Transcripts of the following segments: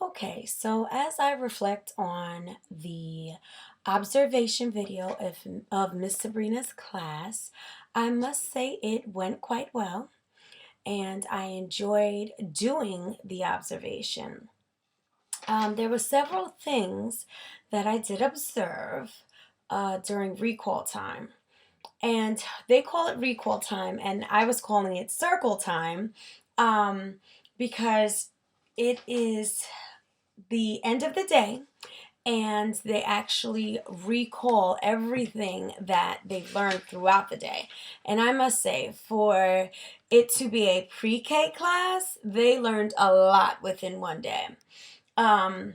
Okay, so as I reflect on the observation video of Miss Sabrina's class, I must say it went quite well and I enjoyed doing the observation. There were several things that I did observe during recall time. And they call it recall time, and I was calling it circle time um, because it is the end of the day and they actually recall everything that they've learned throughout the day. And I must say, for it to be a pre-K class, they learned a lot within one day. Um,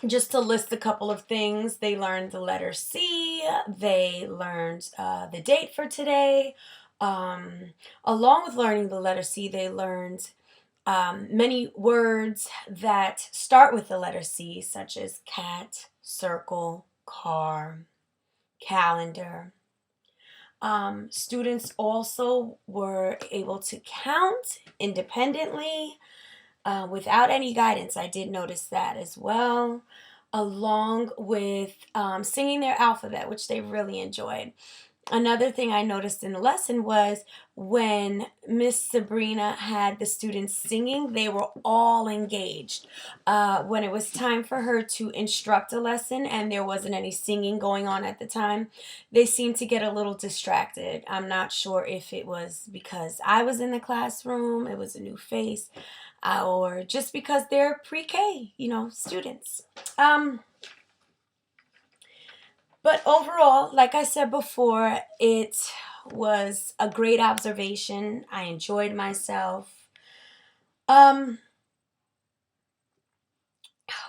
just to list a couple of things, they learned the letter C, they learned the date for today. Along with learning the letter C, they learned many words that start with the letter C, such as cat, circle, car, calendar. Students also were able to count independently without any guidance. I did notice that as well, along with singing their alphabet, which they really enjoyed. Another thing I noticed in the lesson was when Miss Sabrina had the students singing, they were all engaged. When it was time for her to instruct a lesson and there wasn't any singing going on at the time, they seemed to get a little distracted. I'm not sure if it was because I was in the classroom, it was a new face, or just because they're pre-K, students. But overall, like I said before, it was a great observation. I enjoyed myself. Um,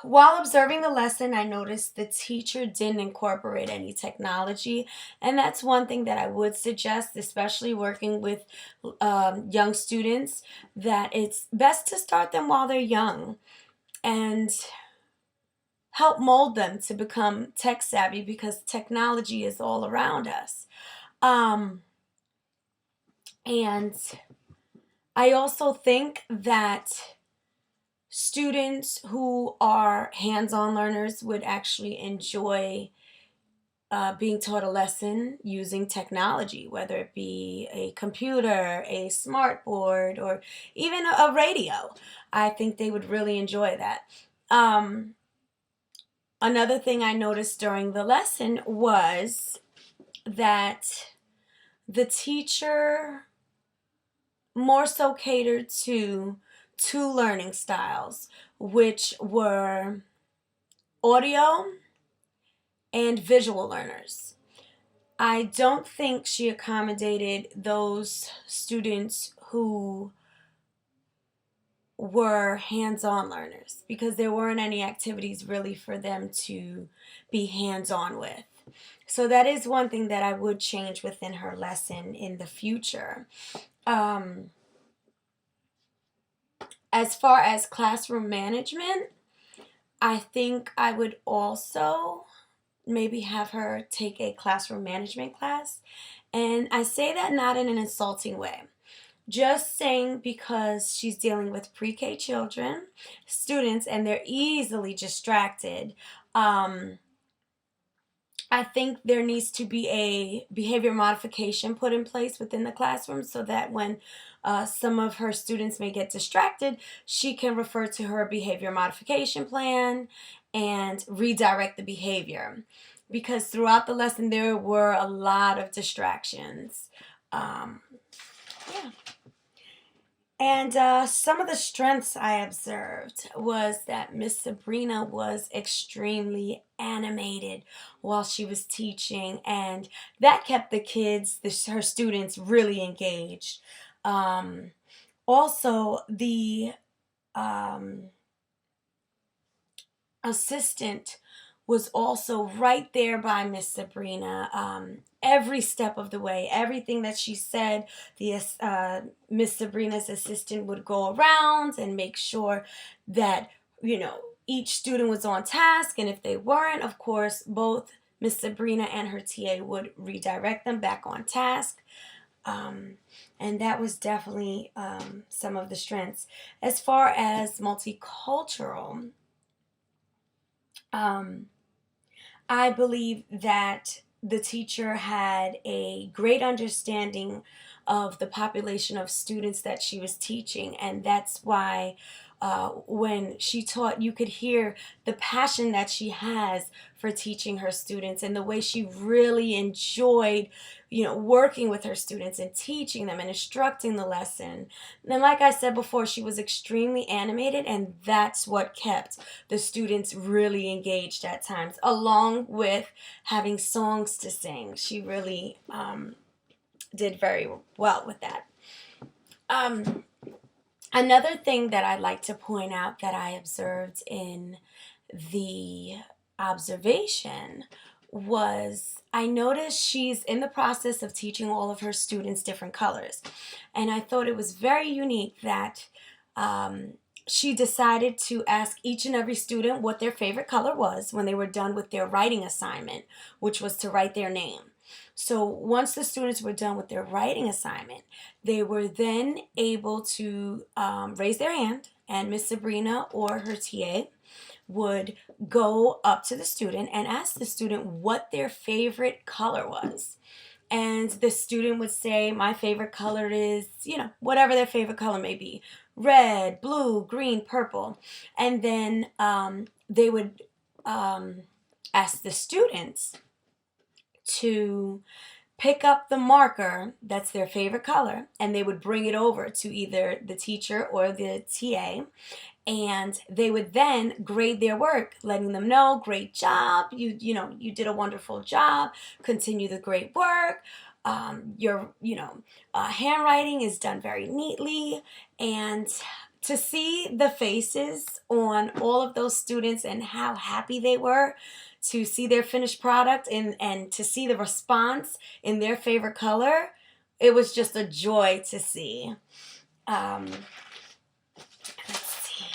while observing the lesson, I noticed the teacher didn't incorporate any technology. And that's one thing that I would suggest, especially working with young students, that it's best to start them while they're young and help mold them to become tech savvy because technology is all around us. Um, and I also think that students who are hands-on learners would actually enjoy being taught a lesson using technology, whether it be a computer, a smart board, or even a radio. I think they would really enjoy that. Um, Another thing I noticed during the lesson was that the teacher more so catered to two learning styles, which were audio and visual learners. I don't think she accommodated those students who were hands-on learners because there weren't any activities really for them to be hands-on with. So that is one thing that I would change within her lesson in the future. Um, as far as classroom management, I think I would also maybe have her take a classroom management class. And I say that not in an insulting way. Just saying because she's dealing with pre-K children, students, and they're easily distracted. I think there needs to be a behavior modification put in place within the classroom so that when some of her students may get distracted, she can refer to her behavior modification plan and redirect the behavior. Because throughout the lesson, there were a lot of distractions. Um, yeah. And some of the strengths I observed was that Miss Sabrina was extremely animated while she was teaching, and that kept the kids, her students, really engaged. Um, Also, the um, assistant was also right there by Miss Sabrina every step of the way. Everything that she said, the Miss Sabrina's assistant would go around and make sure that each student was on task, and if they weren't, of course, both Miss Sabrina and her TA would redirect them back on task. Um, And that was definitely some of the strengths. As far as multicultural, um, I believe that the teacher had a great understanding of the population of students that she was teaching, and that's why when she taught, you could hear the passion that she has for teaching her students and the way she really enjoyed, working with her students and teaching them and instructing the lesson. And like I said before, she was extremely animated, and that's what kept the students really engaged at times, along with having songs to sing. She really did very well with that. Um, Another thing that I'd like to point out that I observed in the observation was I noticed she's in the process of teaching all of her students different colors. And I thought it was very unique that um, she decided to ask each and every student what their favorite color was when they were done with their writing assignment, which was to write their name. So once the students were done with their writing assignment, they were then able to raise their hand, and Miss Sabrina or her TA would go up to the student and ask the student what their favorite color was. And the student would say, my favorite color is, whatever their favorite color may be, red, blue, green, purple. And then they would ask the students to pick up the marker that's their favorite color, and they would bring it over to either the teacher or the TA, and they would then grade their work, letting them know, great job, you did a wonderful job, continue the great work, your handwriting is done very neatly. And to see the faces on all of those students and how happy they were to see their finished product, and to see the response in their favorite color, it was just a joy to see. Let's see.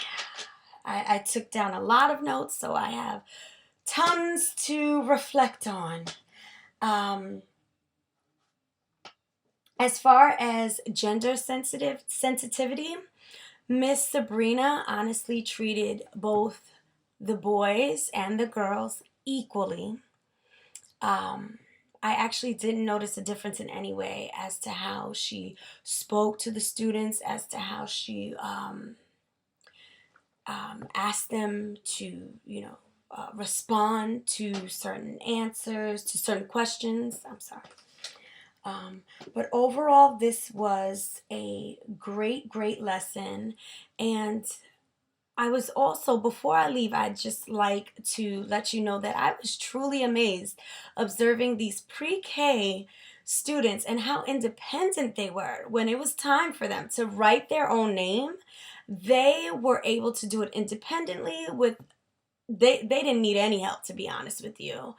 I took down a lot of notes, so I have tons to reflect on. As far as gender sensitivity, Miss Sabrina honestly treated both the boys and the girls equally. I actually didn't notice a difference in any way as to how she spoke to the students, as to how she asked them to, respond to certain answers, to certain questions. I'm sorry. But overall, this was a great, great lesson. And I was also, before I leave, I'd just like to let you know that I was truly amazed observing these pre-K students and how independent they were. When it was time for them to write their own name, they were able to do it independently with they didn't need any help, to be honest with you.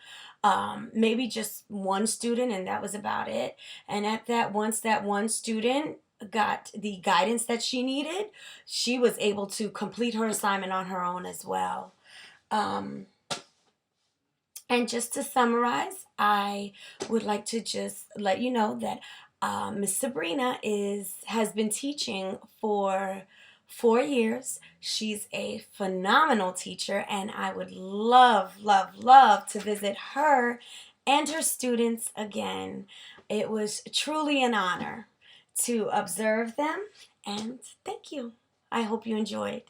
Maybe just one student, and that was about it. And once that one student got the guidance that she needed, she was able to complete her assignment on her own as well. Um, and just to summarize, I would like to just let you know that Miss Sabrina has been teaching for 4 years. She's a phenomenal teacher, and I would love, love, love to visit her and her students again. It was truly an honor to observe them, and thank you. I hope you enjoyed.